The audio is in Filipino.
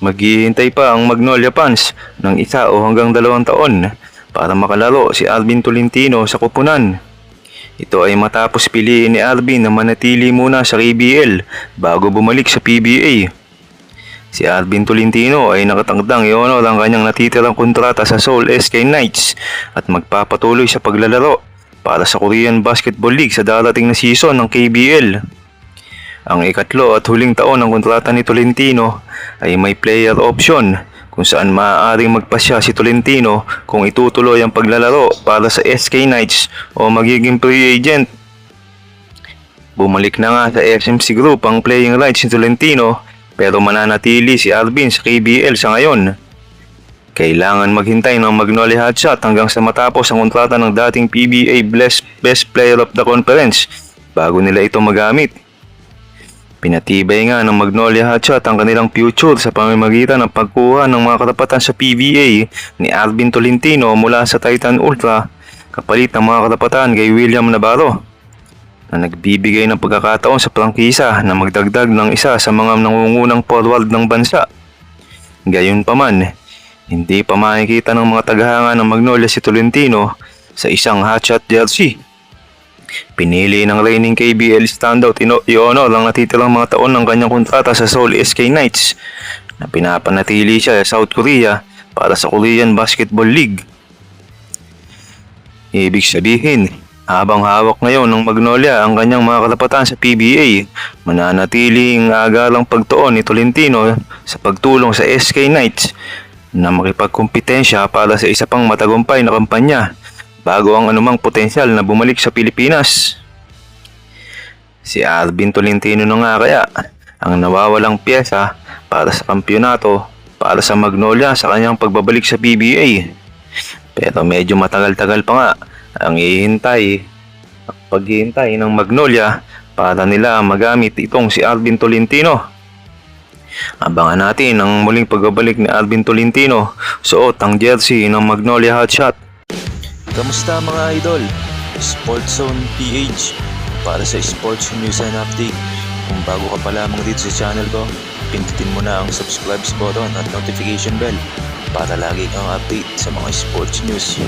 Maghihintay pa ang Magnolia fans ng 1 o hanggang 2 taon para makalaro si Alvin Tolentino sa koponan. Ito ay matapos piliin ni Alvin na manatili muna sa KBL bago bumalik sa PBA. Si Alvin Tolentino ay nakatangdang i-honor ang kanyang natitirang kontrata sa Seoul SK Knights at magpapatuloy sa paglalaro para sa Korean Basketball League sa darating na season ng KBL. Ang ikatlo at huling taon ng kontrata ni Tolentino ay may player option kung saan maaaring magpasya si Tolentino kung itutuloy ang paglalaro para sa SK Knights o magiging free agent. Bumalik na nga sa SMC Group ang playing rights ni Tolentino pero mananatili si Alvin sa KBL sa ngayon. Kailangan maghintay ng Magnolia Hotshot hanggang sa matapos ang kontrata ng dating PBA Best Player of the Conference bago nila ito magamit. Pinatibay nga ng Magnolia Hotshot ang kanilang future sa pamamagitan ng pagkuha ng mga karapatan sa PBA ni Alvin Tolentino mula sa Titan Ultra kapalit ng mga karapatan kay William Navarro na nagbibigay ng pagkakataon sa prangkisa na magdagdag ng isa sa mga nangungunang forward ng bansa. Gayunpaman, hindi pa makikita ng mga tagahanga ng Magnolia si Tolentino sa isang hotshot jersey. Pinili ng reigning KBL standout i-honor ang natitirang mga taon ng kanyang kontrata sa Seoul SK Knights na pinapanatili siya sa South Korea para sa Korean Basketball League. Ibig sabihin, habang hawak ngayon ng Magnolia ang kanyang mga karapatan sa PBA, mananatili ang agalang pagtuon ni Tolentino sa pagtulong sa SK Knights na makipagkompetensya para sa isa pang matagumpay na kampanya bago ang anumang potensyal na bumalik sa Pilipinas. Si Alvin Tolentino na nga kaya ang nawawalang pyesa para sa kampyonato para sa Magnolia sa kanyang pagbabalik sa PBA. Pero medyo matagal-tagal pa nga ang paghihintay ng Magnolia para nila magamit itong si Alvin Tolentino. Abangan natin ang muling pagbabalik ni Alvin Tolentino suot ang jersey ng Magnolia Hotshot. Kamusta mga idol? Sports Zone PH para sa sports news and update. Kung bago ka pa lamang dito sa channel ko, pindutin mo na ang subscribe button at notification bell para lagi kang update sa mga sports news.